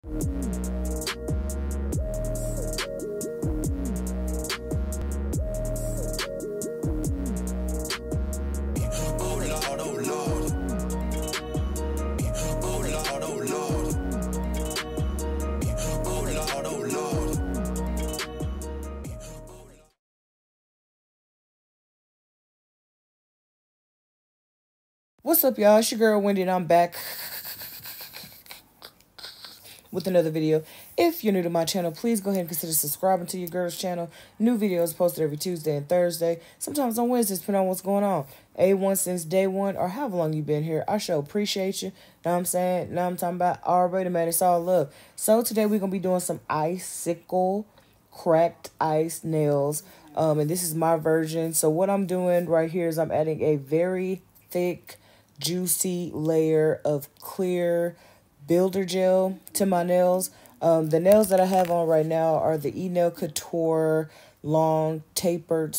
What's up, y'all? It's your girl Wendy, and I'm back with another video. If you're new to my channel, please go ahead and consider subscribing to your girl's channel. New videos posted every Tuesday and Thursday, sometimes on Wednesdays, depending on what's going on. A1 since day one, or however long you've been here. I sure appreciate you. Know what I'm saying? Know what I'm talking about? Already, man, it's all love. So today we're going to be doing some Icicle cracked ice nails. And this is my version. So what I'm doing right here is I'm adding a very thick, juicy layer of clear builder gel to my nails. The nails that I have on right now are the E-Nail Couture long tapered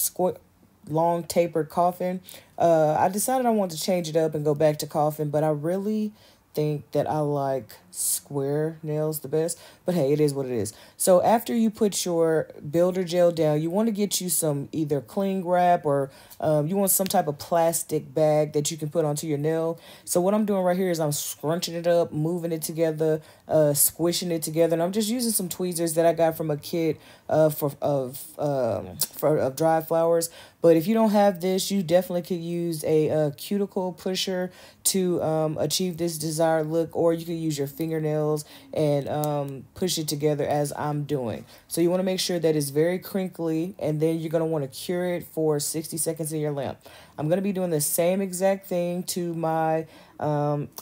coffin. I decided I wanted to change it up and go back to coffin, but I really think that I like square nails the best, but hey, it is what it is. So after you put your builder gel down, you want to get you some either cling wrap or you want some type of plastic bag that you can put onto your nail. So what I'm doing right here is I'm scrunching it up, moving it together, squishing it together, and I'm just using some tweezers that I got from a kit of dry flowers. But if you don't have this, you definitely could use a cuticle pusher to achieve this desired look, or you could use your fingernails and push it together as I'm doing. So you want to make sure that it's very crinkly, and then you're going to want to cure it for 60 seconds in your lamp. I'm going to be doing the same exact thing to my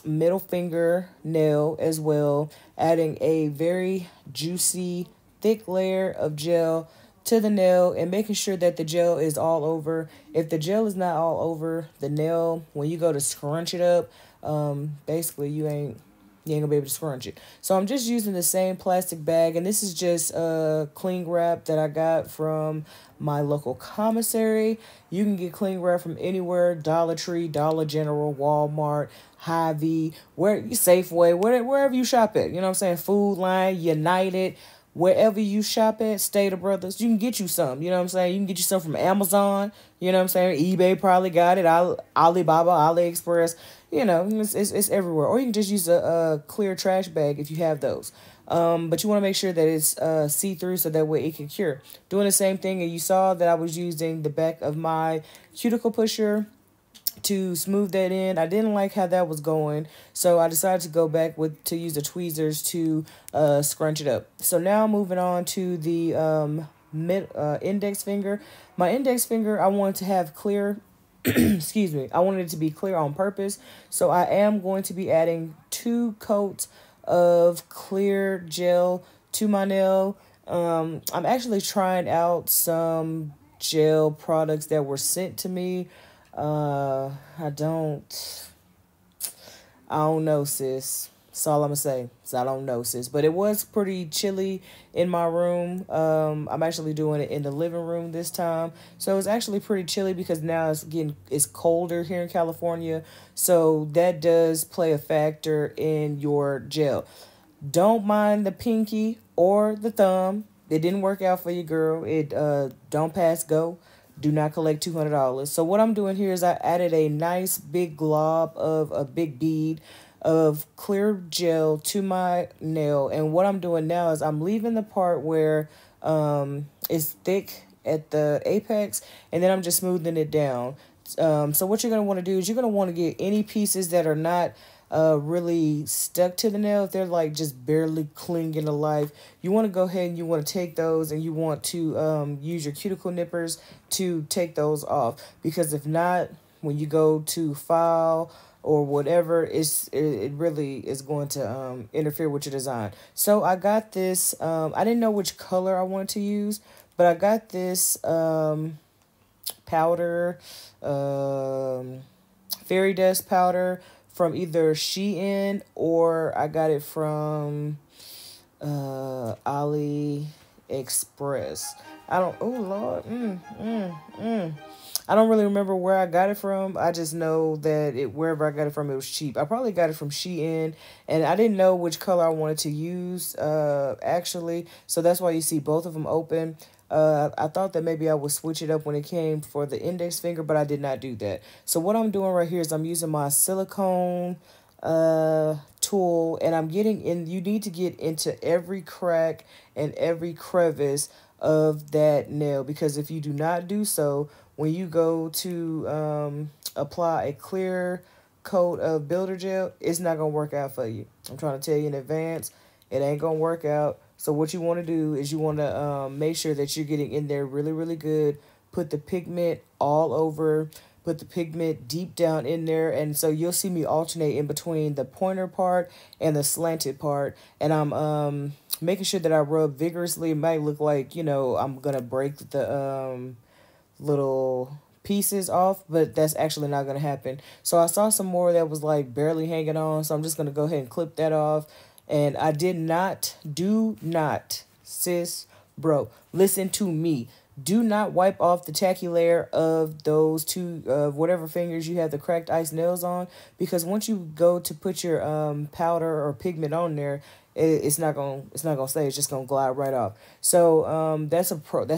middle finger nail as well, adding a very juicy, thick layer of gel to the nail and making sure that the gel is all over. If the gel is not all over the nail, when you go to scrunch it up, basically you ain't gonna be able to scrunch it. So I'm just using the same plastic bag, and this is just cling wrap that I got from my local commissary. You can get cling wrap from anywhere: Dollar Tree, Dollar General, Walmart, Hy-Vee, Safeway, wherever you shop at. You know what I'm saying? Food Line, United. Wherever you shop at, Stater Brothers, you can get you some. You know what I'm saying? You can get you some from Amazon. You know what I'm saying? eBay probably got it. Alibaba, AliExpress. You know, it's everywhere. Or you can just use a clear trash bag if you have those. But you want to make sure that it's see-through so that way it can cure. Doing the same thing, and you saw that I was using the back of my cuticle pusher to smooth that in. I didn't like how that was going, so I decided to go back to use the tweezers to scrunch it up. So now moving on to the index finger. My index finger, I wanted to have clear, excuse me, I wanted it to be clear on purpose. So I am going to be adding 2 coats of clear gel to my nail. I'm actually trying out some gel products that were sent to me. I don't know, sis. That's all I'm gonna say. So I don't know, sis. But it was pretty chilly in my room. I'm actually doing it in the living room this time. So it's actually pretty chilly because now it's colder here in California. So that does play a factor in your gel. Don't mind the pinky or the thumb. It didn't work out for you, girl. It don't pass go. Do not collect $200. So what I'm doing here is I added a nice big glob of a big bead of clear gel to my nail. And what I'm doing now is I'm leaving the part where it's thick at the apex, and then I'm just smoothing it down. So what you're going to want to do is you're going to want to get any pieces that are not really stuck to the nail. If they're like just barely clinging to life, you want to go ahead and you want to take those, and you want to use your cuticle nippers to take those off, because if not, when you go to file or whatever, it really is going to interfere with your design. So I got this, I didn't know which color I wanted to use, but I got this powder, fairy dust powder from either Shein, or I got it from AliExpress. I don't, oh Lord, I don't really remember where I got it from. I just know that wherever I got it from, it was cheap. I probably got it from Shein, and I didn't know which color I wanted to use, actually. So that's why you see both of them open. I thought that maybe I would switch it up when it came for the index finger, but I did not do that. So what I'm doing right here is I'm using my silicone tool, and I'm getting in. You need to get into every crack and every crevice of that nail, because if you do not do so, when you go to apply a clear coat of builder gel, it's not gonna work out for you. I'm trying to tell you in advance, it ain't gonna work out. So what you want to do is you want to make sure that you're getting in there really, really good. Put the pigment all over. Put the pigment deep down in there. And so you'll see me alternate in between the pointer part and the slanted part. And I'm making sure that I rub vigorously. It might look like, you know, I'm going to break the little pieces off, but that's actually not going to happen. So I saw some more that was like barely hanging on. So I'm just going to go ahead and clip that off. And I did not, do not, sis, bro, listen to me. Do not wipe off the tacky layer of those two, whatever fingers you have the cracked ice nails on, because once you go to put your powder or pigment on there, it's not gonna stay. It's just gonna glide right off. So that's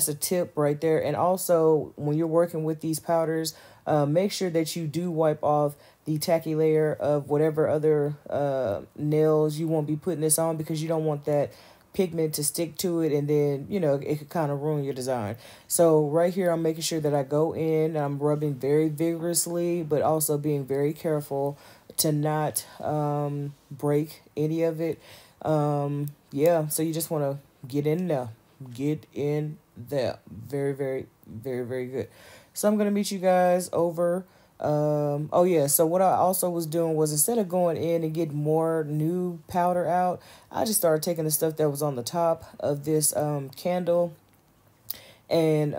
a tip right there. And also, when you're working with these powders, make sure that you do wipe off the tacky layer of whatever other nails you won't be putting this on, because you don't want that pigment to stick to it, and then, you know, it could kind of ruin your design. So right here, I'm making sure that I go in and I'm rubbing very vigorously, but also being very careful to not break any of it. Yeah, so you just want to get in there. Get in there. Very, very, very, very good. So I'm going to meet you guys over. Oh yeah, so what I also was doing was, instead of going in and getting more new powder out, I just started taking the stuff that was on the top of this candle, and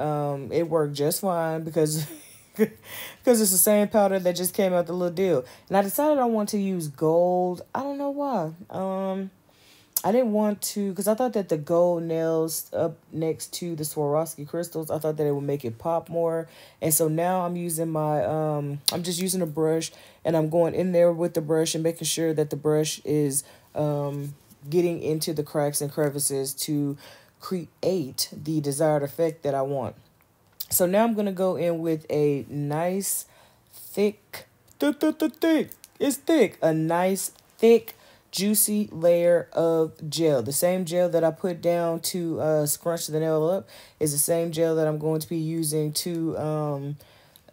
it worked just fine, because because it's the same powder that just came out the little deal. And I decided I want to use gold. I don't know why. I didn't want to, because I thought that the gold nails up next to the Swarovski crystals, I thought that it would make it pop more. And so now I'm using my, I'm just using a brush, and I'm going in there with the brush and making sure that the brush is getting into the cracks and crevices to create the desired effect that I want. So now I'm going to go in with a nice thick, it's thick, a nice thick, juicy layer of gel. The same gel that I put down to scrunch the nail up is the same gel that I'm going to be using to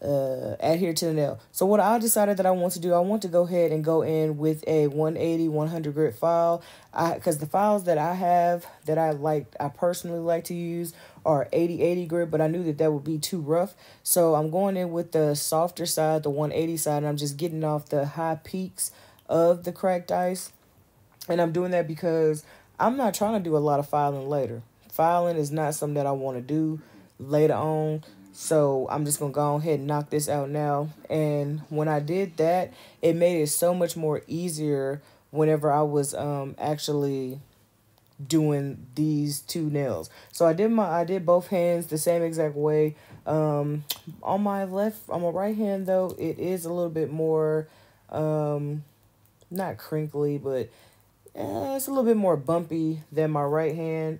adhere to the nail. So what I decided that I want to do, I want to go ahead and go in with a 180, 100 grit file. Because the files that I have that I personally like to use are 80 grit, but I knew that would be too rough. So I'm going in with the softer side, the 180 side, and I'm just getting off the high peaks of the cracked ice. And I'm doing that because I'm not trying to do a lot of filing later. Filing is not something that I want to do later on. So I'm just going to go ahead and knock this out now. And when I did that, it made it so much more easier whenever I was actually doing these two nails. So I did both hands the same exact way. On my right hand though, it is a little bit more not crinkly, but it's a little bit more bumpy than my right hand,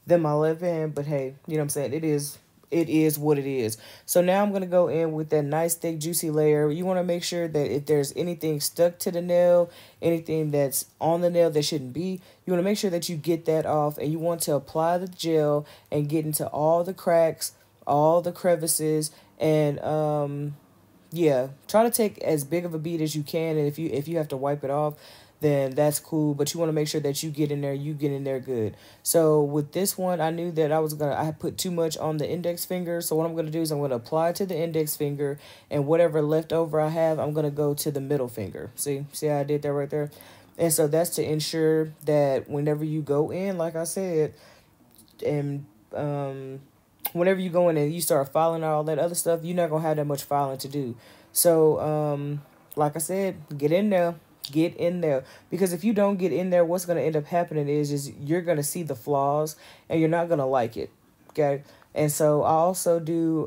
than my left hand. But hey, you know what I'm saying? It is what it is. So now I'm going to go in with that nice thick juicy layer. You want to make sure that if there's anything stuck to the nail, anything that's on the nail that shouldn't be, you want to make sure that you get that off, and you want to apply the gel and get into all the cracks, all the crevices, and yeah, try to take as big of a bead as you can. And if you have to wipe it off, then that's cool. But you want to make sure that you get in there good. So with this one, I knew that I had put too much on the index finger. So what I'm going to do is I'm going to apply to the index finger, and whatever leftover I have, I'm going to go to the middle finger. See how I did that right there? And so that's to ensure that whenever you go in, like I said, and whenever you go in and you start filing all that other stuff, you're not going to have that much filing to do. So like I said, get in there. Get in there, because if you don't get in there, what's going to end up happening is you're going to see the flaws, and you're not going to like it. Okay. And so I also do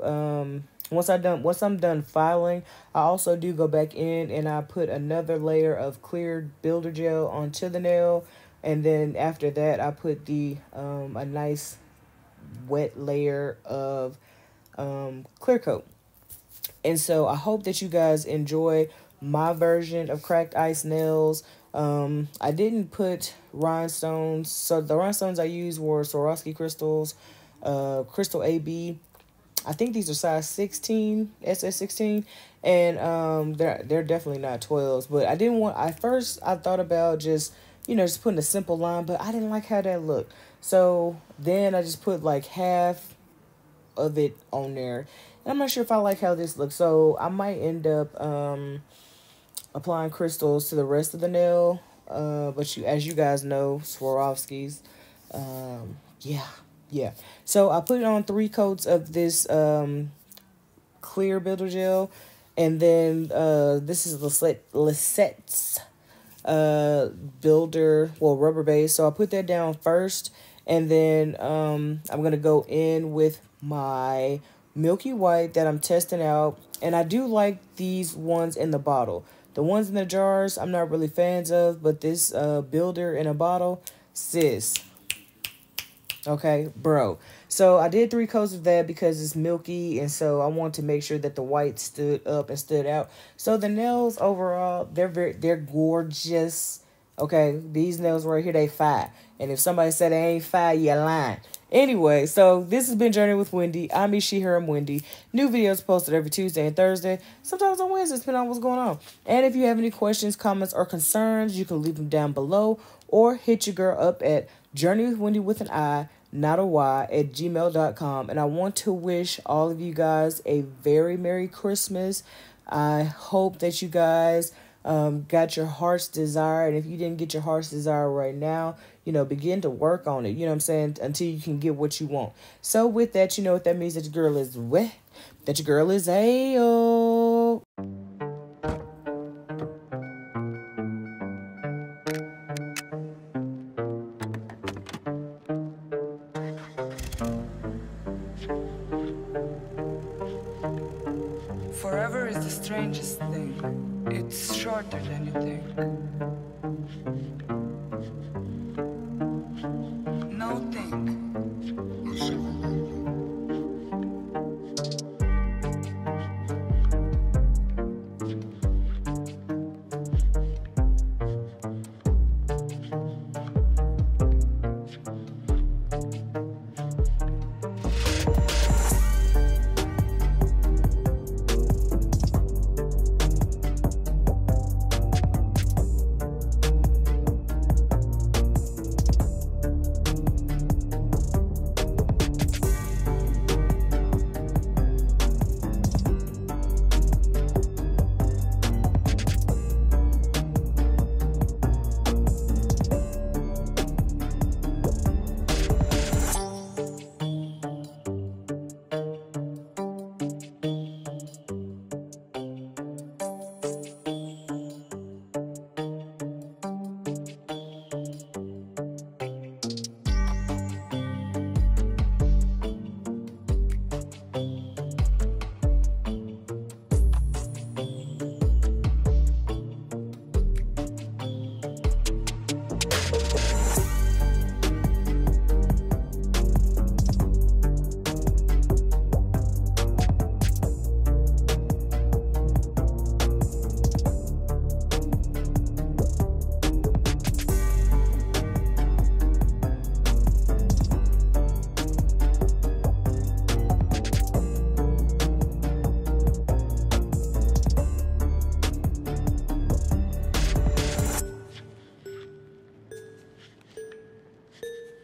once I'm done filing, I also do go back in and I put another layer of clear builder gel onto the nail, and then after that I put the a nice wet layer of clear coat. And so I hope that you guys enjoy my version of cracked ice nails. I didn't put rhinestones, so the rhinestones I used were Swarovski crystals, crystal AB. I think these are size 16, SS16, and they're definitely not 12s. But I didn't want. At first I thought about just just putting a simple line, but I didn't like how that looked. So then I just put like half of it on there. And I'm not sure if I like how this looks, so I might end up applying crystals to the rest of the nail. But as you guys know, Swarovskis, yeah. So I put on 3 coats of this clear builder gel, and then this is Lisette's builder, rubber base. So I put that down first, and then I'm gonna go in with my Milky White that I'm testing out. And I do like these ones in the bottle. The ones in the jars I'm not really fans of, but this builder in a bottle, sis. Okay, bro. So I did 3 coats of that because it's milky, and so I want to make sure that the white stood up and stood out. So the nails overall, they're gorgeous. Okay, these nails right here, they fire. And if somebody said they ain't fire, you're lying. Anyway, so this has been Journey with Wendi. I'm Wendi. New videos posted every Tuesday and Thursday, sometimes on Wednesdays, depending on what's going on. And if you have any questions, comments, or concerns, you can leave them down below or hit your girl up at Journeywithwendi with an I, not a Y, at gmail.com. And I want to wish all of you guys a very Merry Christmas. I hope that you guys got your heart's desire. And if you didn't get your heart's desire right now, begin to work on it. You know what I'm saying? Until you can get what you want. So with that, you know what that means, that your girl is wet, that your girl is a-oh. Forever is the strangest thing. It's shorter than you think. No think.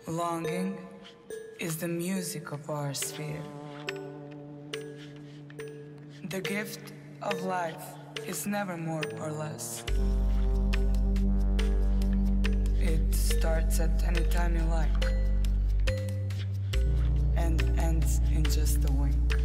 Longing is the music of our sphere. The gift of life is never more or less. It starts at any time you like and ends in just a wink.